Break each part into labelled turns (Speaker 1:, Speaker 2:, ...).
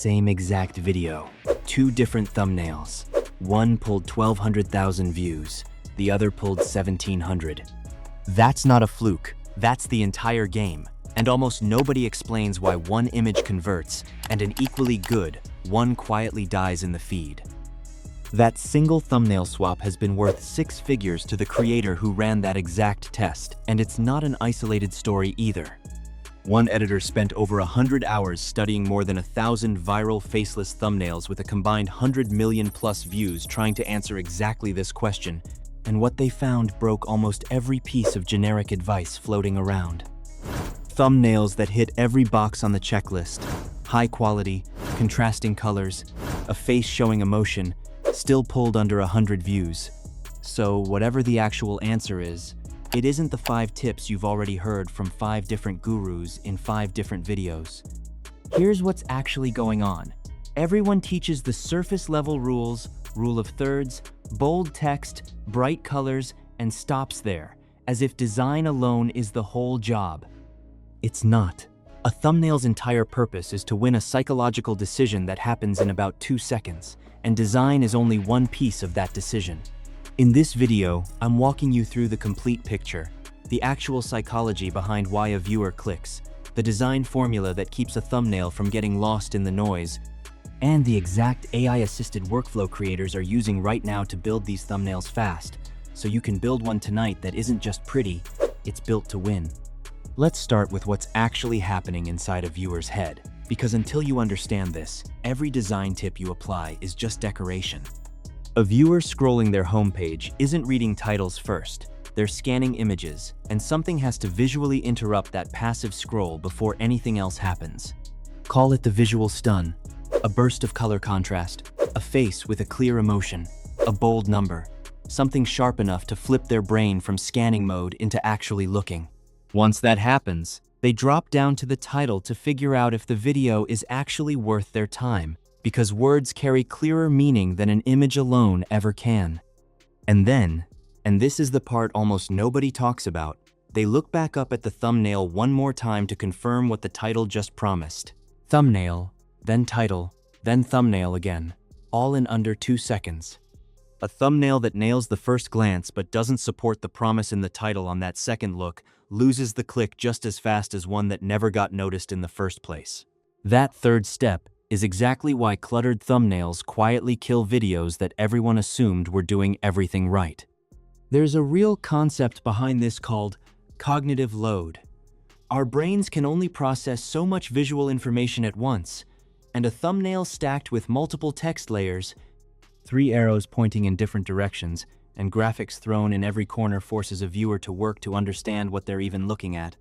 Speaker 1: same exact video. Two different thumbnails. One pulled 1,200,000 views, the other pulled 1,700. That's not a fluke, that's the entire game. And almost nobody explains why one image converts and an equally good one quietly dies in the feed. That single thumbnail swap has been worth 6 figures to the creator who ran that exact test, and it's not an isolated story either. One editor spent over 100 hours studying more than 1,000 viral faceless thumbnails with a combined 100 million plus views trying to answer exactly this question, and what they found broke almost every piece of generic advice floating around. Thumbnails that hit every box on the checklist: high quality, contrasting colors, a face showing emotion, still pulled under 100 views. So whatever the actual answer is, it isn't the 5 tips you've already heard from 5 different gurus in 5 different videos. Here's what's actually going on. Everyone teaches the surface level rules, rule of thirds, bold text, bright colors, and stops there, as if design alone is the whole job. It's not. A thumbnail's entire purpose is to win a psychological decision that happens in about 2 seconds, and design is only one piece of that decision. In this video, I'm walking you through the complete picture, the actual psychology behind why a viewer clicks, the design formula that keeps a thumbnail from getting lost in the noise, and the exact AI-assisted workflow creators are using right now to build these thumbnails fast, so you can build one tonight that isn't just pretty, it's built to win. Let's start with what's actually happening inside a viewer's head, because until you understand this, every design tip you apply is just decoration. A viewer scrolling their homepage isn't reading titles first, they're scanning images, and something has to visually interrupt that passive scroll before anything else happens. Call it the visual stun, a burst of color contrast, a face with a clear emotion, a bold number, something sharp enough to flip their brain from scanning mode into actually looking. Once that happens, they drop down to the title to figure out if the video is actually worth their time, because words carry clearer meaning than an image alone ever can. And then, and this is the part almost nobody talks about, they look back up at the thumbnail one more time to confirm what the title just promised. Thumbnail, then title, then thumbnail again, all in under 2 seconds. A thumbnail that nails the first glance but doesn't support the promise in the title on that second look loses the click just as fast as one that never got noticed in the first place. That third step is exactly why cluttered thumbnails quietly kill videos that everyone assumed were doing everything right. There's a real concept behind this called cognitive load. Our brains can only process so much visual information at once, and a thumbnail stacked with multiple text layers, 3 arrows pointing in different directions, and graphics thrown in every corner forces a viewer to work to understand what they're even looking at.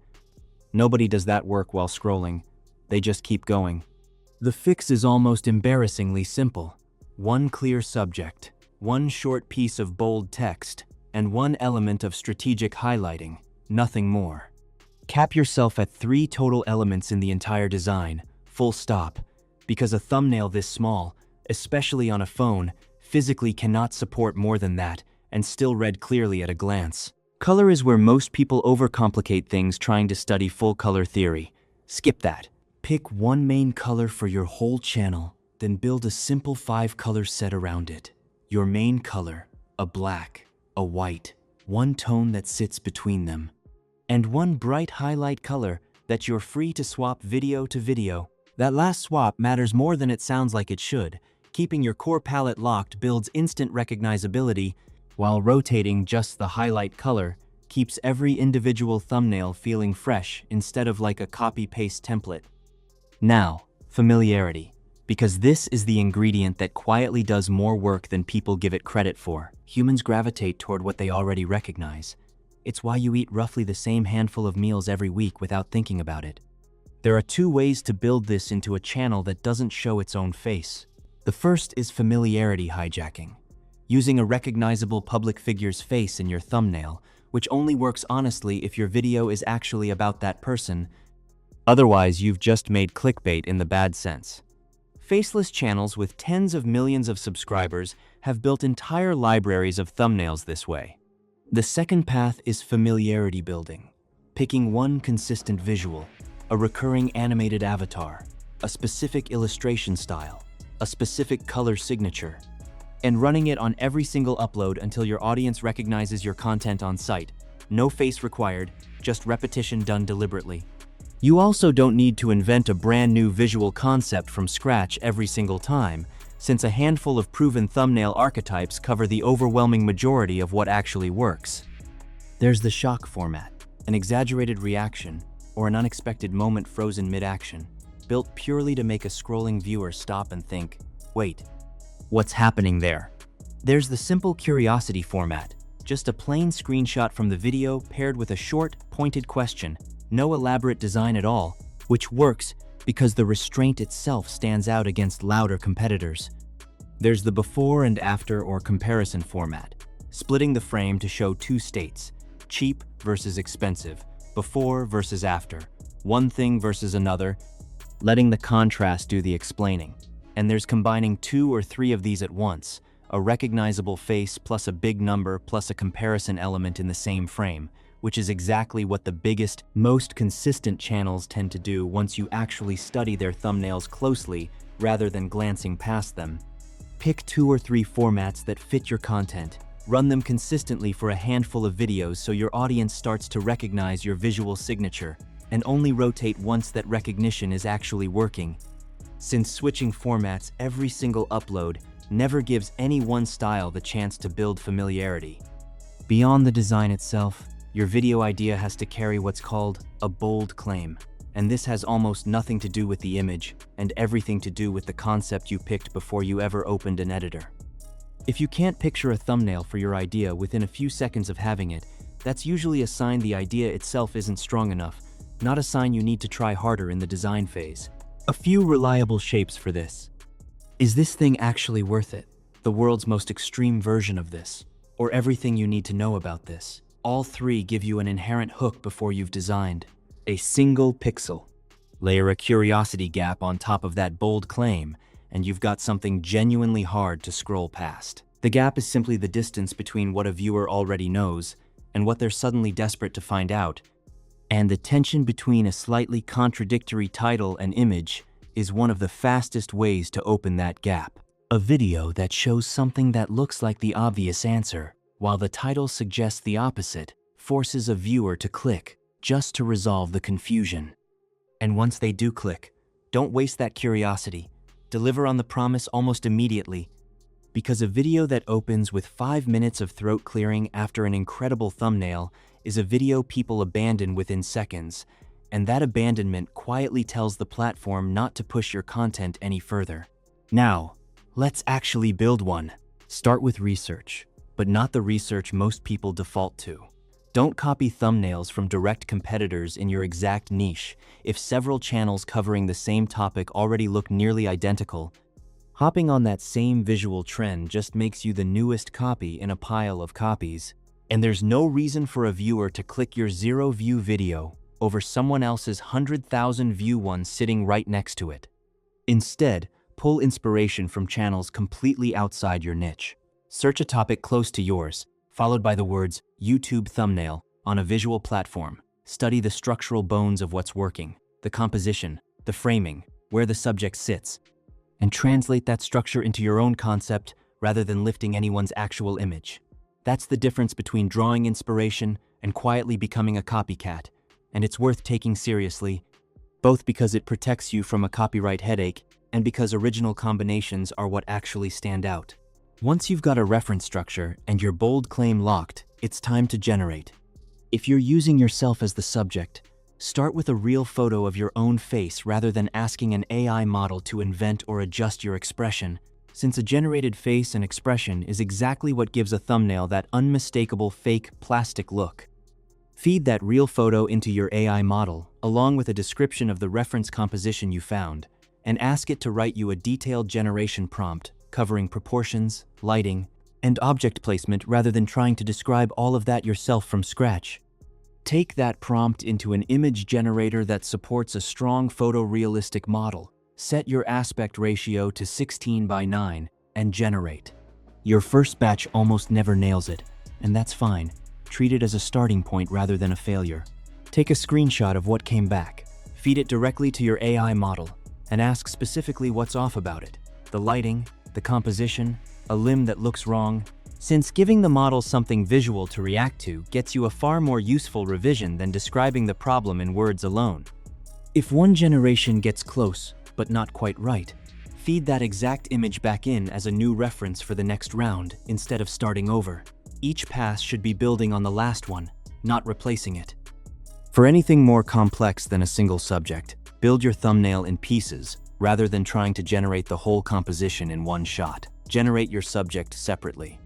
Speaker 1: Nobody does that work while scrolling. They just keep going. The fix is almost embarrassingly simple. One clear subject, one short piece of bold text, and one element of strategic highlighting, nothing more. Cap yourself at 3 total elements in the entire design, full stop, because a thumbnail this small, especially on a phone, physically cannot support more than that, and still read clearly at a glance. Color is where most people overcomplicate things trying to study full color theory. Skip that. Pick one main color for your whole channel, then build a simple 5-color set around it. Your main color, a black, a white, one tone that sits between them, and one bright highlight color that you're free to swap video to video. That last swap matters more than it sounds like it should. Keeping your core palette locked builds instant recognizability, while rotating just the highlight color keeps every individual thumbnail feeling fresh instead of like a copy-paste template. Now, familiarity, because this is the ingredient that quietly does more work than people give it credit for. Humans gravitate toward what they already recognize. It's why you eat roughly the same handful of meals every week without thinking about it. There are 2 ways to build this into a channel that doesn't show its own face. The first is familiarity hijacking, using a recognizable public figure's face in your thumbnail, which only works honestly if your video is actually about that person. Otherwise, you've just made clickbait in the bad sense. Faceless channels with tens of millions of subscribers have built entire libraries of thumbnails this way. The second path is familiarity building, picking one consistent visual, a recurring animated avatar, a specific illustration style, a specific color signature, and running it on every single upload until your audience recognizes your content on site. No face required, just repetition done deliberately. You also don't need to invent a brand new visual concept from scratch every single time, since a handful of proven thumbnail archetypes cover the overwhelming majority of what actually works. There's the shock format, an exaggerated reaction, or an unexpected moment frozen mid-action, built purely to make a scrolling viewer stop and think, wait, what's happening there? There's the simple curiosity format, just a plain screenshot from the video paired with a short, pointed question, no elaborate design at all, which works because the restraint itself stands out against louder competitors. There's the before and after or comparison format, splitting the frame to show two states, cheap versus expensive, before versus after, one thing versus another, letting the contrast do the explaining. And there's combining 2 or 3 of these at once, a recognizable face plus a big number plus a comparison element in the same frame, which is exactly what the biggest, most consistent channels tend to do once you actually study their thumbnails closely rather than glancing past them. Pick 2 or 3 formats that fit your content. Run them consistently for a handful of videos so your audience starts to recognize your visual signature, and only rotate once that recognition is actually working. Since switching formats every single upload never gives any one style the chance to build familiarity. Beyond the design itself, your video idea has to carry what's called a bold claim, and this has almost nothing to do with the image and everything to do with the concept you picked before you ever opened an editor. If you can't picture a thumbnail for your idea within a few seconds of having it, that's usually a sign the idea itself isn't strong enough, not a sign you need to try harder in the design phase. A few reliable shapes for this. Is this thing actually worth it? The world's most extreme version of this? Or everything you need to know about this? All 3 give you an inherent hook before you've designed. A single pixel. Layer a curiosity gap on top of that bold claim, and you've got something genuinely hard to scroll past. The gap is simply the distance between what a viewer already knows and what they're suddenly desperate to find out. And the tension between a slightly contradictory title and image is one of the fastest ways to open that gap. A video that shows something that looks like the obvious answer, while the title suggests the opposite, forces a viewer to click just to resolve the confusion. And once they do click, don't waste that curiosity. Deliver on the promise almost immediately, because a video that opens with 5 minutes of throat clearing after an incredible thumbnail is a video people abandon within seconds, and that abandonment quietly tells the platform not to push your content any further. Now, let's actually build one. Start with research, but not the research most people default to. Don't copy thumbnails from direct competitors in your exact niche if several channels covering the same topic already look nearly identical. Hopping on that same visual trend just makes you the newest copy in a pile of copies. And there's no reason for a viewer to click your 0-view video over someone else's 100,000-view one sitting right next to it. Instead, pull inspiration from channels completely outside your niche. Search a topic close to yours, followed by the words YouTube thumbnail on a visual platform. Study the structural bones of what's working, the composition, the framing, where the subject sits, and translate that structure into your own concept rather than lifting anyone's actual image. That's the difference between drawing inspiration and quietly becoming a copycat, and it's worth taking seriously, both because it protects you from a copyright headache and because original combinations are what actually stand out. Once you've got a reference structure and your bold claim locked, it's time to generate. If you're using yourself as the subject, start with a real photo of your own face rather than asking an AI model to invent or adjust your expression, since a generated face and expression is exactly what gives a thumbnail that unmistakable fake plastic look. Feed that real photo into your AI model, along with a description of the reference composition you found, and ask it to write you a detailed generation prompt covering proportions, lighting, and object placement rather than trying to describe all of that yourself from scratch. Take that prompt into an image generator that supports a strong photorealistic model. Set your aspect ratio to 16:9 and generate. Your first batch almost never nails it, and that's fine. Treat it as a starting point rather than a failure. Take a screenshot of what came back. Feed it directly to your AI model, and ask specifically what's off about it. The lighting, the composition, a limb that looks wrong. Since giving the model something visual to react to gets you a far more useful revision than describing the problem in words alone. If one generation gets close, but not quite right, feed that exact image back in as a new reference for the next round instead of starting over. Each pass should be building on the last one, not replacing it. For anything more complex than a single subject, build your thumbnail in pieces rather than trying to generate the whole composition in one shot. Generate your subject separately.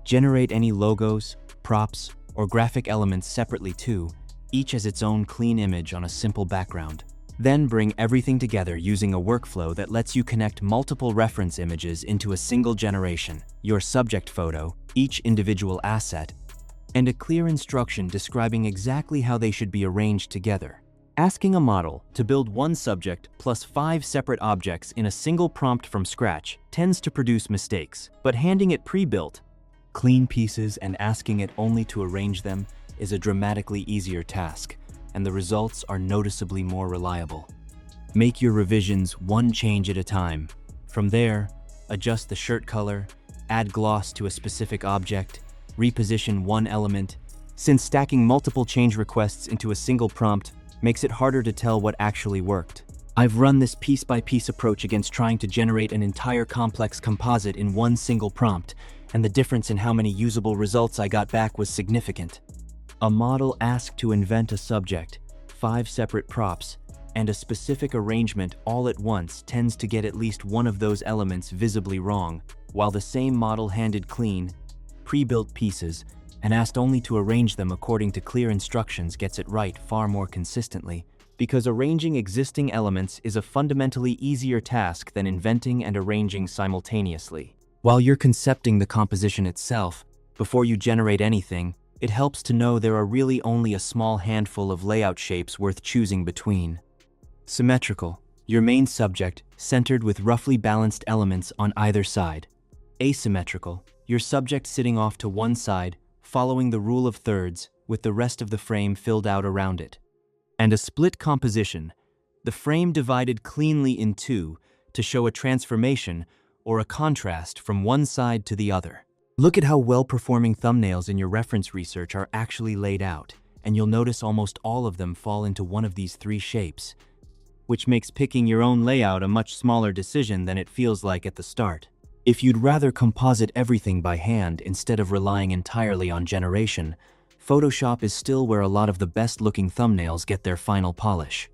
Speaker 1: Generate any logos, props, or graphic elements separately too, each as its own clean image on a simple background. Then bring everything together using a workflow that lets you connect multiple reference images into a single generation, your subject photo, each individual asset, and a clear instruction describing exactly how they should be arranged together. Asking a model to build one subject plus 5 separate objects in a single prompt from scratch tends to produce mistakes, but handing it pre-built, clean pieces and asking it only to arrange them is a dramatically easier task, and the results are noticeably more reliable. Make your revisions one change at a time. From there, adjust the shirt color, add gloss to a specific object, reposition one element. Since stacking multiple change requests into a single prompt makes it harder to tell what actually worked. I've run this piece-by-piece approach against trying to generate an entire complex composite in one single prompt, and the difference in how many usable results I got back was significant. A model asked to invent a subject, 5 separate props, and a specific arrangement all at once tends to get at least one of those elements visibly wrong, while the same model handed clean, pre-built pieces and asked only to arrange them according to clear instructions gets it right far more consistently, because arranging existing elements is a fundamentally easier task than inventing and arranging simultaneously. While you're concepting the composition itself, before you generate anything, it helps to know there are really only a small handful of layout shapes worth choosing between. Symmetrical, your main subject centered with roughly balanced elements on either side. Asymmetrical, your subject sitting off to one side, following the rule of thirds, with the rest of the frame filled out around it. And a split composition, the frame divided cleanly in two to show a transformation or a contrast from one side to the other. Look at how well-performing thumbnails in your reference research are actually laid out, and you'll notice almost all of them fall into one of these 3 shapes, which makes picking your own layout a much smaller decision than it feels like at the start. If you'd rather composite everything by hand instead of relying entirely on generation, Photoshop is still where a lot of the best-looking thumbnails get their final polish.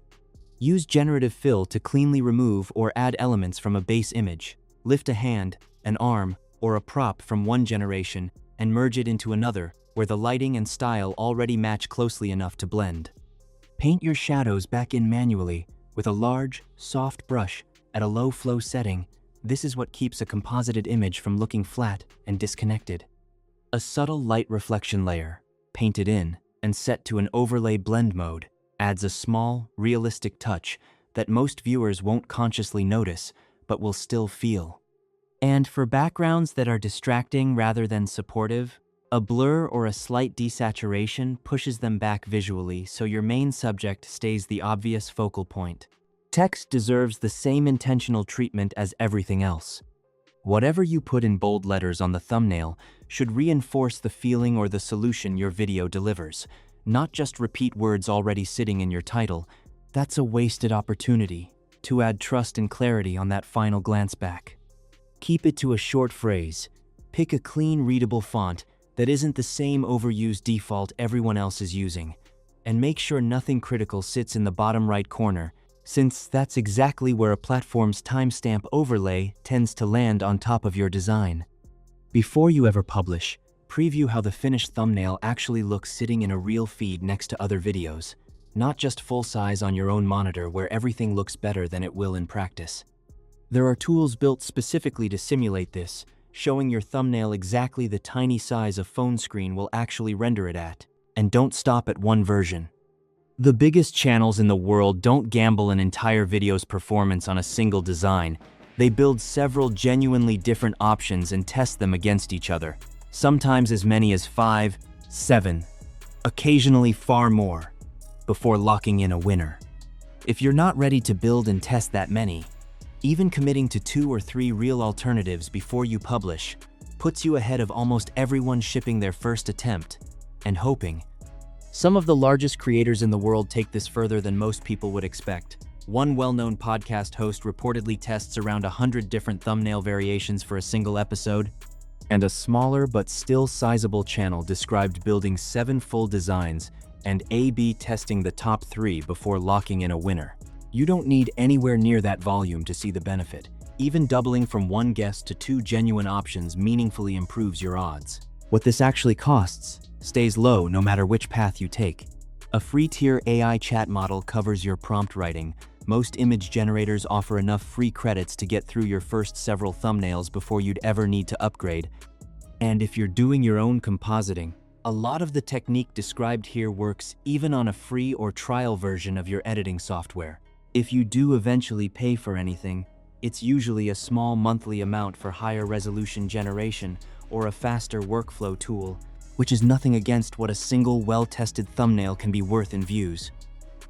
Speaker 1: Use generative fill to cleanly remove or add elements from a base image. Lift a hand, an arm, or a prop from one generation and merge it into another where the lighting and style already match closely enough to blend. Paint your shadows back in manually with a large, soft brush at a low flow setting. This is what keeps a composited image from looking flat and disconnected. A subtle light reflection layer, painted in and set to an overlay blend mode, adds a small, realistic touch that most viewers won't consciously notice but will still feel. And for backgrounds that are distracting rather than supportive, a blur or a slight desaturation pushes them back visually so your main subject stays the obvious focal point. Text deserves the same intentional treatment as everything else. Whatever you put in bold letters on the thumbnail should reinforce the feeling or the solution your video delivers, not just repeat words already sitting in your title. That's a wasted opportunity to add trust and clarity on that final glance back. Keep it to a short phrase. Pick a clean, readable font that isn't the same overused default everyone else is using, and make sure nothing critical sits in the bottom right corner, since that's exactly where a platform's timestamp overlay tends to land on top of your design. Before you ever publish, preview how the finished thumbnail actually looks sitting in a real feed next to other videos, not just full size on your own monitor where everything looks better than it will in practice. There are tools built specifically to simulate this, showing your thumbnail exactly the tiny size a phone screen will actually render it at. And don't stop at one version. The biggest channels in the world don't gamble an entire video's performance on a single design. They build several genuinely different options and test them against each other, sometimes as many as 5, 7, occasionally far more, before locking in a winner. If you're not ready to build and test that many, even committing to 2 or 3 real alternatives before you publish puts you ahead of almost everyone shipping their first attempt and hoping. Some of the largest creators in the world take this further than most people would expect. One well-known podcast host reportedly tests around 100 different thumbnail variations for a single episode, and a smaller but still sizable channel described building 7 full designs and A/B testing the top 3 before locking in a winner. You don't need anywhere near that volume to see the benefit. Even doubling from 1 guess to 2 genuine options meaningfully improves your odds. What this actually costs stays low no matter which path you take. A free-tier AI chat model covers your prompt writing. Most image generators offer enough free credits to get through your first several thumbnails before you'd ever need to upgrade. And if you're doing your own compositing, a lot of the technique described here works even on a free or trial version of your editing software. If you do eventually pay for anything, it's usually a small monthly amount for higher resolution generation or a faster workflow tool, which is nothing against what a single well-tested thumbnail can be worth in views.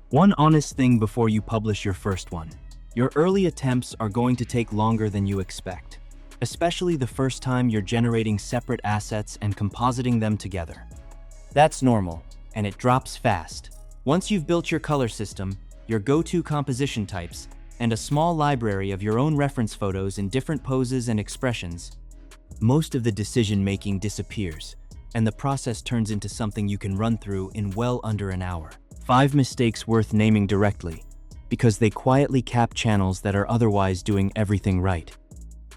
Speaker 1: One honest thing before you publish your first one. Your early attempts are going to take longer than you expect, especially the first time you're generating separate assets and compositing them together. That's normal, and it drops fast. Once you've built your color system, your go-to composition types, and a small library of your own reference photos in different poses and expressions, most of the decision-making disappears, and the process turns into something you can run through in well under an hour. 5 mistakes worth naming directly, because they quietly cap channels that are otherwise doing everything right.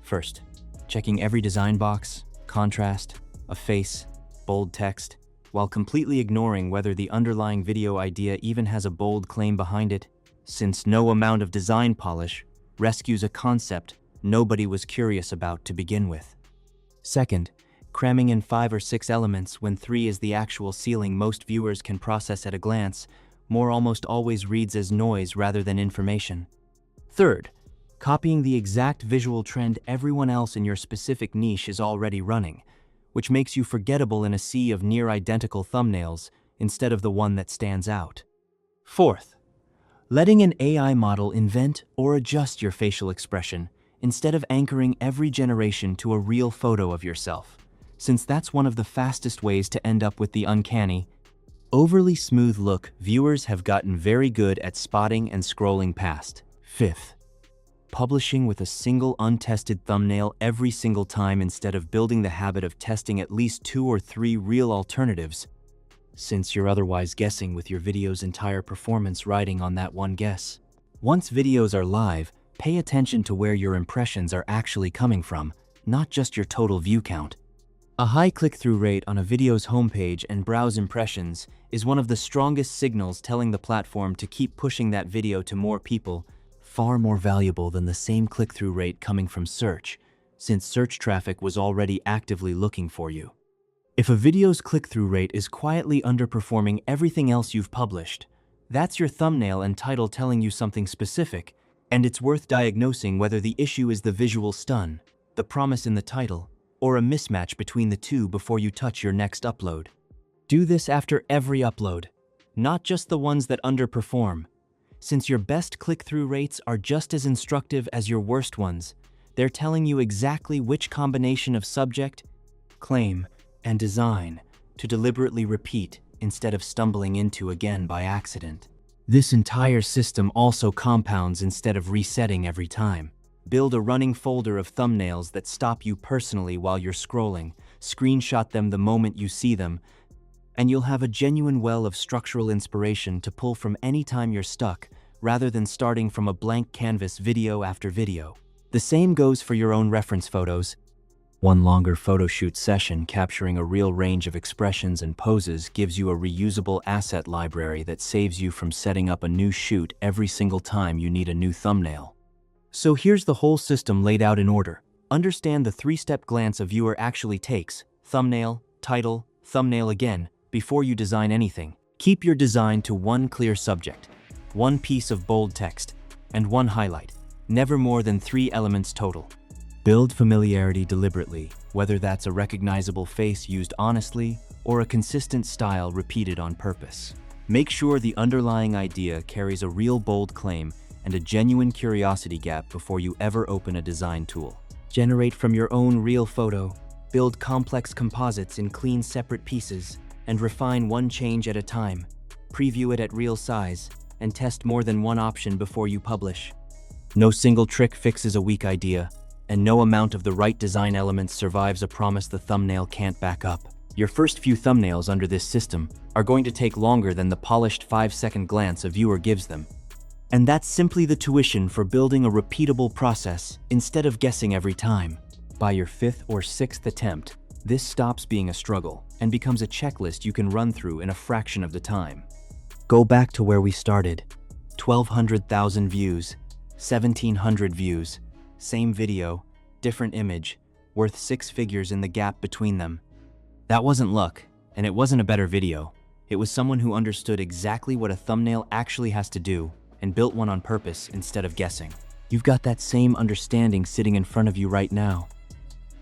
Speaker 1: First, checking every design box, contrast, a face, bold text, while completely ignoring whether the underlying video idea even has a bold claim behind it, since no amount of design polish rescues a concept nobody was curious about to begin with. Second, cramming in 5 or 6 elements when 3 is the actual ceiling most viewers can process at a glance, more almost always reads as noise rather than information. Third, copying the exact visual trend everyone else in your specific niche is already running, which makes you forgettable in a sea of near-identical thumbnails instead of the one that stands out. Fourth, letting an AI model invent or adjust your facial expression instead of anchoring every generation to a real photo of yourself, since that's one of the fastest ways to end up with the uncanny, overly smooth look viewers have gotten very good at spotting and scrolling past. Fifth, publishing with a single untested thumbnail every single time instead of building the habit of testing at least 2 or 3 real alternatives, since you're otherwise guessing with your video's entire performance riding on that one guess. Once videos are live, pay attention to where your impressions are actually coming from, not just your total view count. A high click-through rate on a video's homepage and browse impressions is one of the strongest signals telling the platform to keep pushing that video to more people, far more valuable than the same click-through rate coming from search, since search traffic was already actively looking for you. If a video's click-through rate is quietly underperforming everything else you've published, that's your thumbnail and title telling you something specific, and it's worth diagnosing whether the issue is the visual stun, the promise in the title, or a mismatch between the two before you touch your next upload. Do this after every upload, not just the ones that underperform. Since your best click-through rates are just as instructive as your worst ones, they're telling you exactly which combination of subject, claim, and design to deliberately repeat instead of stumbling into again by accident. This entire system also compounds instead of resetting every time. Build a running folder of thumbnails that stop you personally while you're scrolling, screenshot them the moment you see them, and you'll have a genuine well of structural inspiration to pull from any time you're stuck, rather than starting from a blank canvas video after video. The same goes for your own reference photos. One longer photo shoot session capturing a real range of expressions and poses gives you a reusable asset library that saves you from setting up a new shoot every single time you need a new thumbnail. So here's the whole system laid out in order. Understand the 3-step glance a viewer actually takes: thumbnail, title, thumbnail again, before you design anything. Keep your design to one clear subject, one piece of bold text, and one highlight, never more than 3 elements total. Build familiarity deliberately, whether that's a recognizable face used honestly or a consistent style repeated on purpose. Make sure the underlying idea carries a real bold claim and a genuine curiosity gap before you ever open a design tool. Generate from your own real photo, build complex composites in clean separate pieces, and refine one change at a time. Preview it at real size, and test more than one option before you publish. No single trick fixes a weak idea, and no amount of the right design elements survives a promise the thumbnail can't back up. Your first few thumbnails under this system are going to take longer than the polished 5-second glance a viewer gives them. And that's simply the tuition for building a repeatable process instead of guessing every time. By your 5th or 6th attempt, this stops being a struggle and becomes a checklist you can run through in a fraction of the time. Go back to where we started. 1,200,000 views, 1,700 views, same video, different image, worth 6 figures in the gap between them. That wasn't luck, and it wasn't a better video. It was someone who understood exactly what a thumbnail actually has to do and built one on purpose instead of guessing. You've got that same understanding sitting in front of you right now.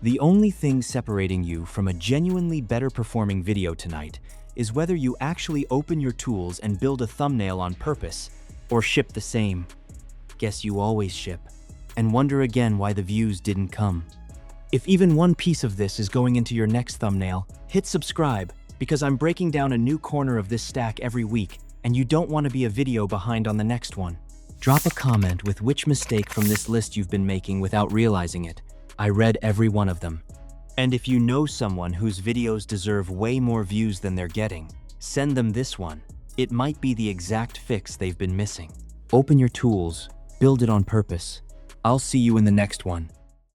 Speaker 1: The only thing separating you from a genuinely better performing video tonight is whether you actually open your tools and build a thumbnail on purpose, or ship the same. Guess you always ship, and wonder again why the views didn't come. If even one piece of this is going into your next thumbnail, hit subscribe, because I'm breaking down a new corner of this stack every week, and you don't want to be a video behind on the next one. Drop a comment with which mistake from this list you've been making without realizing it. I read every one of them. And if you know someone whose videos deserve way more views than they're getting, send them this one. It might be the exact fix they've been missing. Open your tools, build it on purpose. I'll see you in the next one.